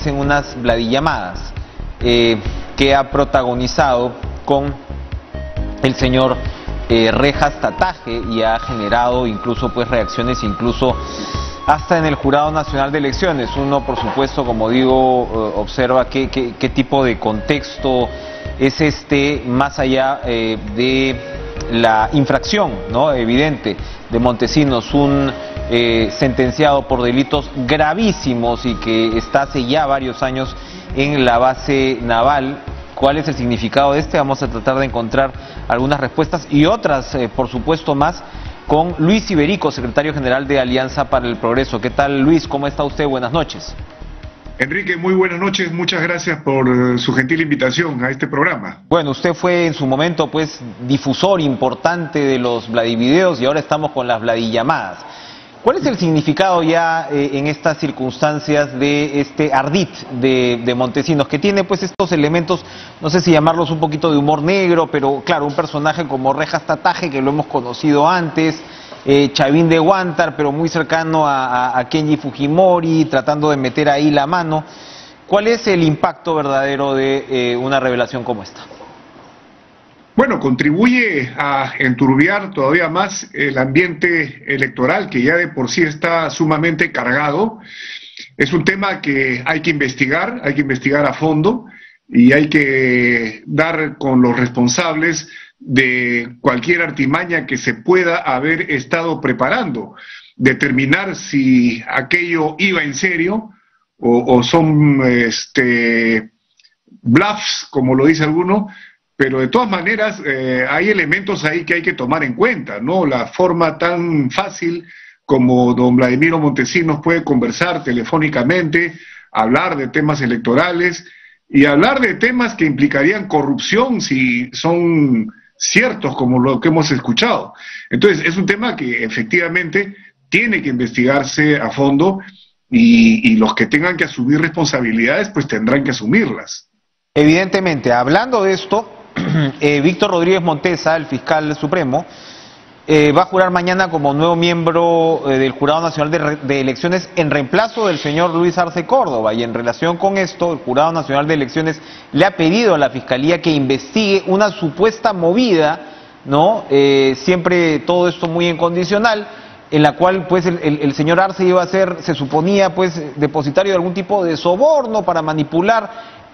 en unas vladillamadas que ha protagonizado con el señor Rejas Tataje y ha generado incluso pues reacciones incluso hasta en el Jurado Nacional de Elecciones. Uno, por supuesto, como digo, observa qué tipo de contexto es este, más allá de la infracción, ¿no?, evidente de Montesinos, un sentenciado por delitos gravísimos y que está hace ya varios años en la base naval. ¿Cuál es el significado de este? Vamos a tratar de encontrar algunas respuestas y otras, por supuesto, más con Luis Iberico, secretario general de Alianza para el Progreso. ¿Qué tal, Luis? ¿Cómo está usted? Buenas noches. Enrique, muy buenas noches. Muchas gracias por su gentil invitación a este programa. Bueno, usted fue en su momento pues difusor importante de los Vladivideos y ahora estamos con las Vladillamadas. ¿Cuál es el significado ya en estas circunstancias de este ardid de Montesinos, que tiene pues estos elementos, no sé si llamarlos un poquito de humor negro, pero claro, un personaje como Rejas Tataje, que lo hemos conocido antes, Chavín de Huántar, pero muy cercano a Kenji Fujimori, tratando de meter ahí la mano? ¿Cuál es el impacto verdadero de una revelación como esta? Bueno, contribuye a enturbiar todavía más el ambiente electoral, que ya de por sí está sumamente cargado. Es un tema que hay que investigar a fondo y hay que dar con los responsables de cualquier artimaña que se pueda haber estado preparando, determinar si aquello iba en serio o son bluffs, como lo dice alguno. Pero de todas maneras hay elementos ahí que hay que tomar en cuenta, ¿no? La forma tan fácil como don Vladimiro Montesinos puede conversar telefónicamente, hablar de temas electorales y hablar de temas que implicarían corrupción si son ciertos, como lo que hemos escuchado. Entonces es un tema que efectivamente tiene que investigarse a fondo y los que tengan que asumir responsabilidades pues tendrán que asumirlas. Evidentemente, hablando de esto, Víctor Rodríguez Montesa, el fiscal supremo, va a jurar mañana como nuevo miembro del Jurado Nacional de Elecciones en reemplazo del señor Luis Arce Córdoba. Y en relación con esto, el Jurado Nacional de Elecciones le ha pedido a la Fiscalía que investigue una supuesta movida, ¿no? Siempre todo esto muy incondicional, en la cual pues el señor Arce iba a ser, se suponía, pues depositario de algún tipo de soborno para manipular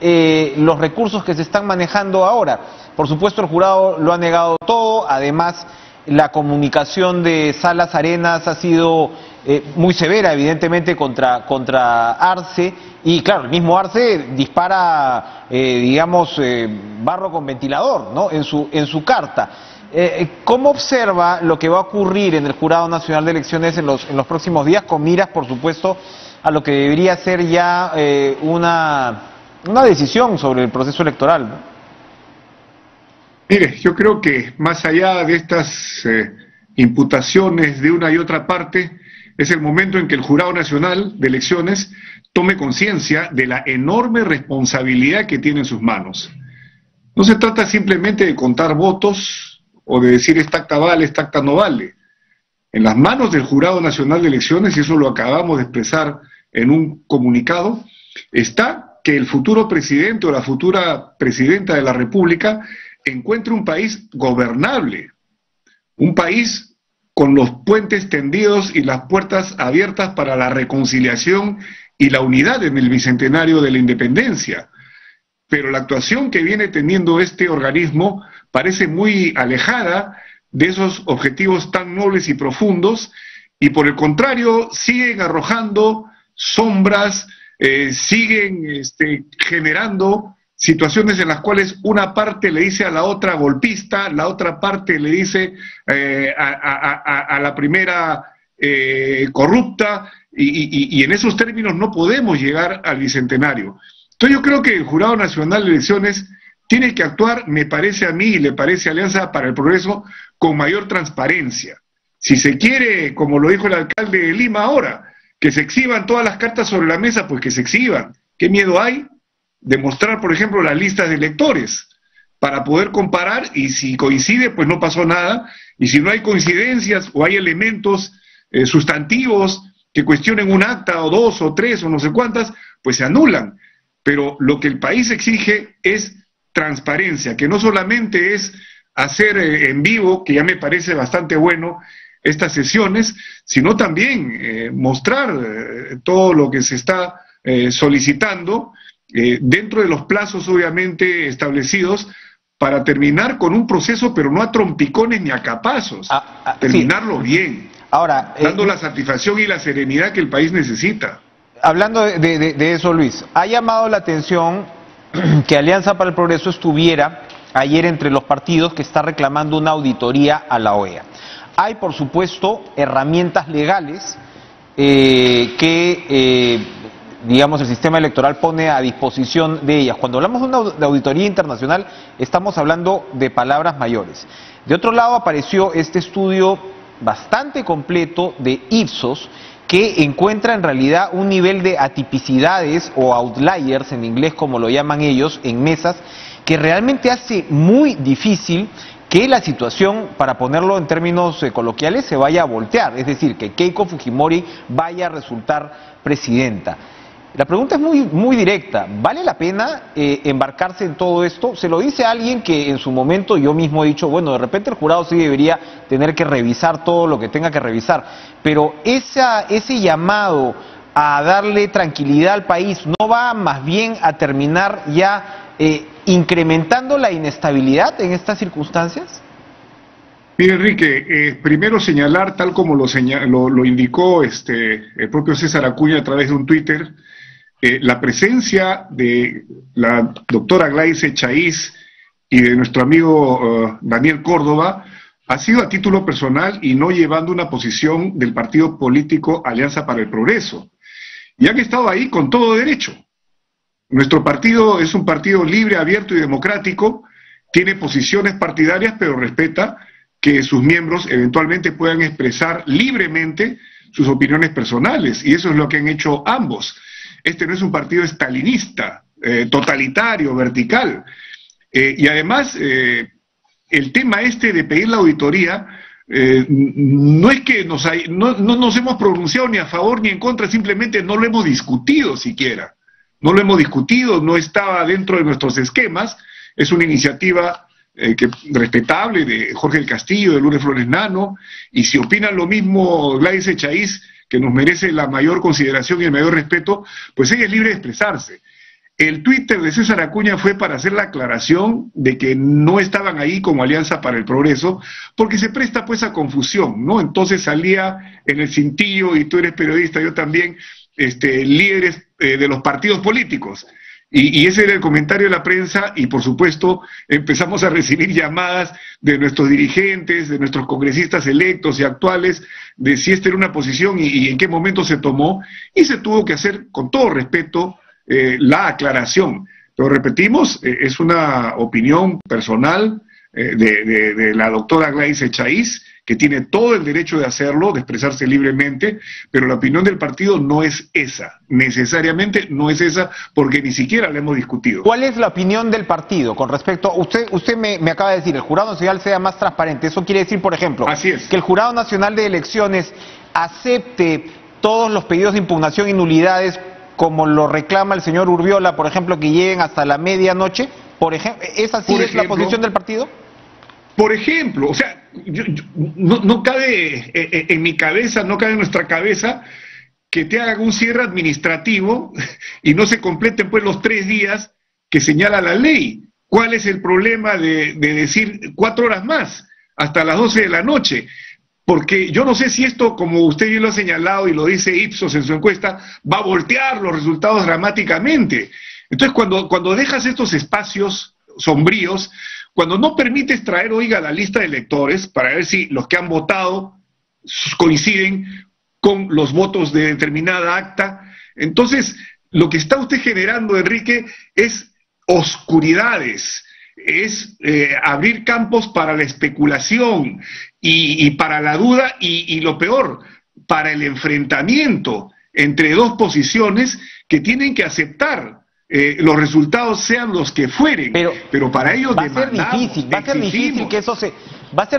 los recursos que se están manejando ahora. Por supuesto, el jurado lo ha negado todo. Además, la comunicación de Salas Arenas ha sido muy severa, evidentemente, contra Arce. Y claro, el mismo Arce dispara, barro con ventilador, ¿no?, en su carta. ¿Cómo observa lo que va a ocurrir en el Jurado Nacional de Elecciones en los próximos días, con miras, por supuesto, a lo que debería ser ya una decisión sobre el proceso electoral, ¿no? Mire, yo creo que más allá de estas imputaciones de una y otra parte, es el momento en que el Jurado Nacional de Elecciones tome conciencia de la enorme responsabilidad que tiene en sus manos. No se trata simplemente de contar votos o de decir esta acta vale, esta acta no vale. En las manos del Jurado Nacional de Elecciones, y eso lo acabamos de expresar en un comunicado, está que el futuro presidente o la futura presidenta de la República encuentre un país gobernable, un país con los puentes tendidos y las puertas abiertas para la reconciliación y la unidad en el bicentenario de la independencia. Pero la actuación que viene teniendo este organismo parece muy alejada de esos objetivos tan nobles y profundos, y por el contrario siguen arrojando sombras, siguen generando situaciones en las cuales una parte le dice a la otra golpista, la otra parte le dice a la primera corrupta, y en esos términos no podemos llegar al bicentenario. Entonces yo creo que el Jurado Nacional de Elecciones tiene que actuar, me parece a mí y le parece a Alianza para el Progreso, con mayor transparencia. Si se quiere, como lo dijo el alcalde de Lima ahora, que se exhiban todas las cartas sobre la mesa, pues que se exhiban. ¿Qué miedo hay de mostrar, por ejemplo, las listas de electores para poder comparar? Y si coincide, pues no pasó nada. Y si no hay coincidencias o hay elementos sustantivos que cuestionen un acta o dos o tres o no sé cuántas, pues se anulan. Pero lo que el país exige es transparencia, que no solamente es hacer en vivo, que ya me parece bastante bueno, estas sesiones, sino también mostrar todo lo que se está solicitando dentro de los plazos obviamente establecidos para terminar con un proceso, pero no a trompicones ni a capazos, terminarlo bien, ahora dando la satisfacción y la serenidad que el país necesita. Hablando de eso, Luis, ha llamado la atención que Alianza para el Progreso estuviera ayer entre los partidos que está reclamando una auditoría a la OEA. Hay, por supuesto, herramientas legales digamos, el sistema electoral pone a disposición de ellas. Cuando hablamos de auditoría internacional, estamos hablando de palabras mayores. De otro lado, apareció este estudio bastante completo de Ipsos, que encuentra en realidad un nivel de atipicidades o outliers, en inglés como lo llaman ellos, en mesas, que realmente hace muy difícil que la situación, para ponerlo en términos coloquiales, se vaya a voltear, es decir, que Keiko Fujimori vaya a resultar presidenta. La pregunta es muy directa. ¿Vale la pena embarcarse en todo esto? Se lo dice alguien que en su momento yo mismo he dicho, bueno, de repente el jurado sí debería tener que revisar todo lo que tenga que revisar, pero ese llamado a darle tranquilidad al país no va más bien a terminar ya incrementando la inestabilidad en estas circunstancias. Mire, Enrique, primero señalar, tal como lo indicó el propio César Acuña a través de un Twitter, la presencia de la doctora Gladys Echaíz y de nuestro amigo Daniel Córdoba ha sido a título personal y no llevando una posición del partido político Alianza para el Progreso. Y han estado ahí con todo derecho. Nuestro partido es un partido libre, abierto y democrático, tiene posiciones partidarias, pero respeta que sus miembros eventualmente puedan expresar libremente sus opiniones personales, y eso es lo que han hecho ambos. Este no es un partido estalinista, totalitario, vertical. Y además, el tema de pedir la auditoría, no es que no nos hemos pronunciado ni a favor ni en contra, simplemente no lo hemos discutido siquiera. No lo hemos discutido, no estaba dentro de nuestros esquemas, es una iniciativa respetable de Jorge del Castillo, de Lourdes Flores Nano, y si opinan lo mismo Gladys Echaíz, que nos merece la mayor consideración y el mayor respeto, pues ella es libre de expresarse. El Twitter de César Acuña fue para hacer la aclaración de que no estaban ahí como Alianza para el Progreso, porque se presta pues a confusión, ¿no? Entonces salía en el cintillo, y tú eres periodista, yo también, líderes de los partidos políticos. Y ese era el comentario de la prensa, y por supuesto empezamos a recibir llamadas de nuestros dirigentes, de nuestros congresistas electos y actuales, de si esta era una posición y en qué momento se tomó, y se tuvo que hacer con todo respeto la aclaración. Pero repetimos, es una opinión personal de la doctora Gladys Echaíz, que tiene todo el derecho de hacerlo, de expresarse libremente, pero la opinión del partido no es esa, necesariamente no es esa, porque ni siquiera la hemos discutido. ¿Cuál es la opinión del partido con respecto? Usted me acaba de decir, el Jurado Nacional sea más transparente. Eso quiere decir, por ejemplo, que el Jurado Nacional de Elecciones acepte todos los pedidos de impugnación y nulidades, como lo reclama el señor Urbiola, por ejemplo, que lleguen hasta la medianoche. Por ejemplo, ¿esa sí es la posición del partido? Por ejemplo, o sea, no cabe en mi cabeza, no cabe en nuestra cabeza que te hagan un cierre administrativo y no se completen pues los 3 días que señala la ley. ¿Cuál es el problema de decir 4 horas más, hasta las 12 de la noche? Porque yo no sé si esto, como usted bien lo ha señalado y lo dice Ipsos en su encuesta, va a voltear los resultados dramáticamente. Entonces, cuando dejas estos espacios sombríos, cuando no permites traer, oiga, la lista de electores para ver si los que han votado coinciden con los votos de determinada acta, entonces lo que está usted generando, Enrique, es oscuridades, es abrir campos para la especulación y para la duda y lo peor, para el enfrentamiento entre dos posiciones que tienen que aceptar los resultados sean los que fueren, pero para ello va a ser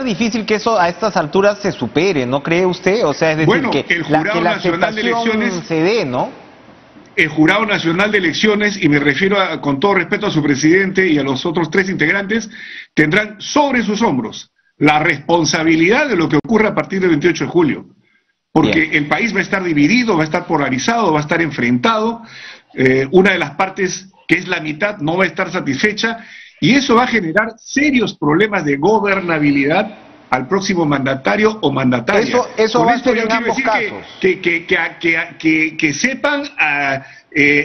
difícil que eso a estas alturas se supere, ¿no cree usted? O sea, es decir, bueno, que el Jurado la Nacional de Elecciones se dé, ¿no? el Jurado Nacional de Elecciones, y me refiero con todo respeto a su presidente y a los otros 3 integrantes, tendrán sobre sus hombros la responsabilidad de lo que ocurra a partir del 28 de julio. Porque Bien. el país va a estar dividido, va a estar polarizado, va a estar enfrentado. Una de las partes, que es la mitad, no va a estar satisfecha, y eso va a generar serios problemas de gobernabilidad al próximo mandatario o mandataria. Eso va a ser yo en quiero ambos decir casos. que sepan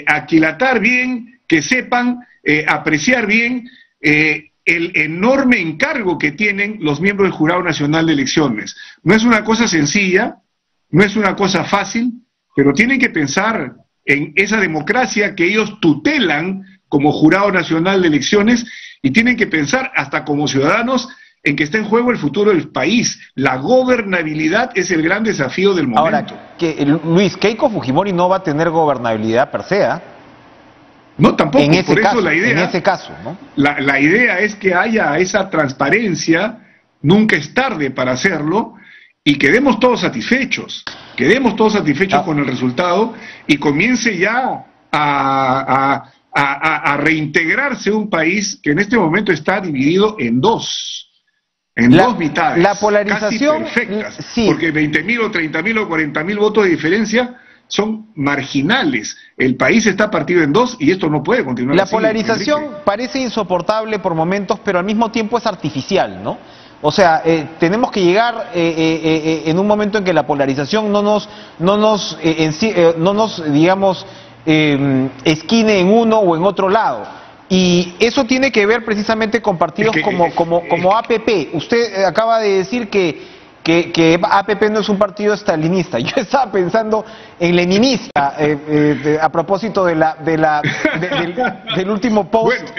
aquilatar bien, que sepan apreciar bien el enorme encargo que tienen los miembros del Jurado Nacional de Elecciones. No es una cosa sencilla, no es una cosa fácil, pero tienen que pensar en esa democracia que ellos tutelan como Jurado Nacional de Elecciones, y tienen que pensar hasta como ciudadanos en que está en juego el futuro del país. La gobernabilidad es el gran desafío del momento. Ahora, Luis, Keiko Fujimori no va a tener gobernabilidad per se, ¿eh? No, tampoco, en ese por caso, eso la idea, en ese caso, ¿no? La idea es que haya esa transparencia, nunca es tarde para hacerlo, y quedemos todos satisfechos con el resultado, y comience ya a reintegrarse un país que en este momento está dividido en dos mitades, la polarización, casi perfectas, sí. porque 20.000 o 30.000 o 40.000 votos de diferencia son marginales. El país está partido en dos y esto no puede continuar La así, polarización Enrique. parece insoportable por momentos, pero al mismo tiempo es artificial, ¿no? O sea, tenemos que llegar en un momento en que la polarización no nos digamos, esquine en uno o en otro lado. Y eso tiene que ver precisamente con partidos como APP. Usted acaba de decir que APP no es un partido estalinista. Yo estaba pensando en leninista, a propósito del último post,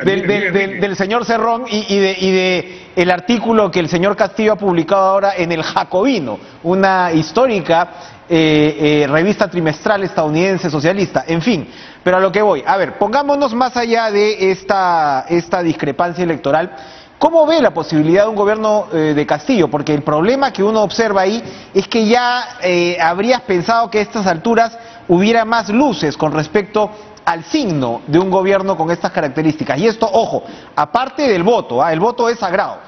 del señor Cerrón y de el artículo que el señor Castillo ha publicado ahora en El Jacobino, una histórica revista trimestral estadounidense socialista. En fin, pero a lo que voy. A ver, pongámonos más allá de esta discrepancia electoral. ¿Cómo ve la posibilidad de un gobierno de Castillo? Porque el problema que uno observa ahí es que ya habrías pensado que a estas alturas hubiera más luces con respecto al signo de un gobierno con estas características. Y esto, ojo, aparte del voto, el voto es sagrado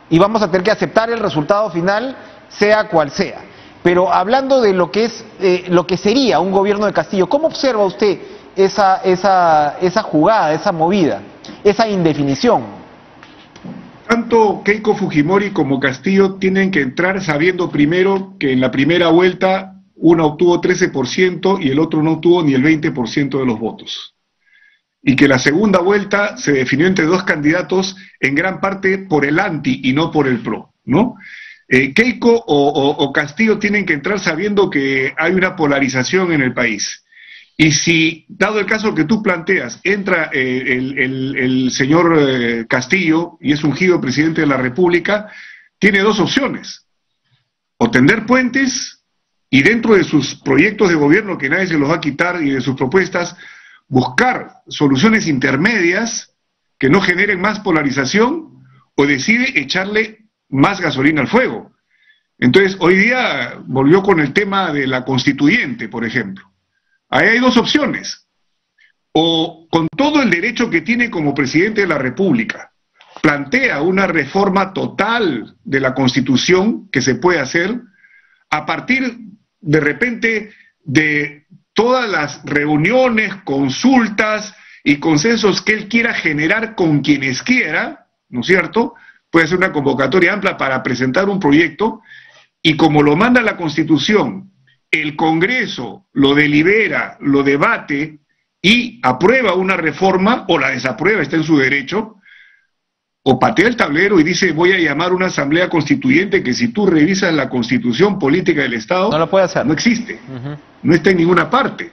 y vamos a tener que aceptar el resultado final, sea cual sea. Pero hablando de lo que es, lo que sería un gobierno de Castillo, ¿cómo observa usted esa jugada, esa movida, esa indefinición? Tanto Keiko Fujimori como Castillo tienen que entrar sabiendo primero que en la primera vuelta uno obtuvo 13% y el otro no obtuvo ni el 20% de los votos. Y que la segunda vuelta se definió entre dos candidatos en gran parte por el anti y no por el pro, ¿no? Keiko o Castillo tienen que entrar sabiendo que hay una polarización en el país. Y si, dado el caso que tú planteas, entra el señor Castillo y es ungido presidente de la República, tiene dos opciones: o tender puentes y dentro de sus proyectos de gobierno, que nadie se los va a quitar, y de sus propuestas, buscar soluciones intermedias que no generen más polarización, o decide echarle más gasolina al fuego. Entonces, hoy día volvió con el tema de la constituyente, por ejemplo. Ahí hay dos opciones: o con todo el derecho que tiene como presidente de la República, plantea una reforma total de la Constitución que se puede hacer a partir de repente de todas las reuniones, consultas y consensos que él quiera generar con quienes quiera, ¿no es cierto? Puede ser una convocatoria amplia para presentar un proyecto, y como lo manda la Constitución, el Congreso lo delibera, lo debate y aprueba una reforma, o la desaprueba, está en su derecho, o patea el tablero y dice: voy a llamar una asamblea constituyente, que si tú revisas la Constitución política del Estado, no lo puede hacer. No existe, no está en ninguna parte.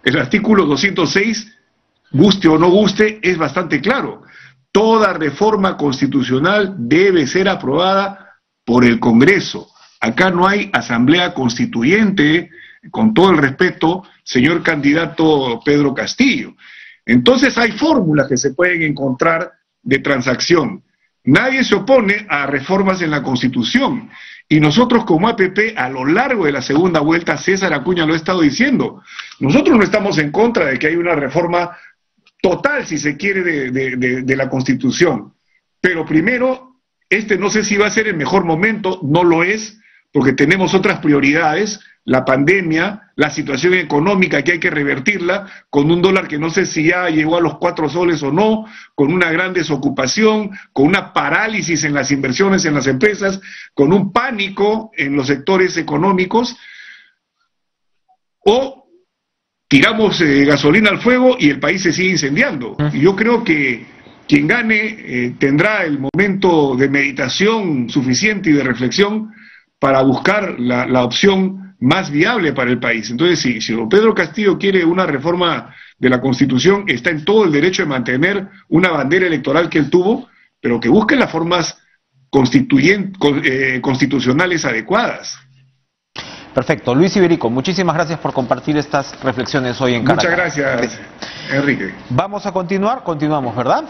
El artículo 206, guste o no guste, es bastante claro. Toda reforma constitucional debe ser aprobada por el Congreso. Acá no hay asamblea constituyente, con todo el respeto, señor candidato Pedro Castillo. Entonces hay fórmulas que se pueden encontrar de transacción. Nadie se opone a reformas en la Constitución, Y nosotros como APP, a lo largo de la segunda vuelta, César Acuña lo ha estado diciendo, nosotros no estamos en contra de que haya una reforma total, si se quiere, de la Constitución. Pero primero, no sé si va a ser el mejor momento, no lo es, porque tenemos otras prioridades, la pandemia, la situación económica que hay que revertirla, con un dólar que no sé si ya llegó a los 4 soles o no, con una gran desocupación, con una parálisis en las inversiones en las empresas, con un pánico en los sectores económicos, o tiramos gasolina al fuego y el país se sigue incendiando. Y yo creo que quien gane tendrá el momento de meditación suficiente y de reflexión para buscar la opción más viable para el país. Entonces, si don Pedro Castillo quiere una reforma de la Constitución, está en todo el derecho de mantener una bandera electoral que él tuvo, pero que busque las formas constitucionales adecuadas. Perfecto. Luis Iberico, muchísimas gracias por compartir estas reflexiones hoy en Caracas. Muchas gracias, Enrique. Vamos a continuamos, ¿verdad?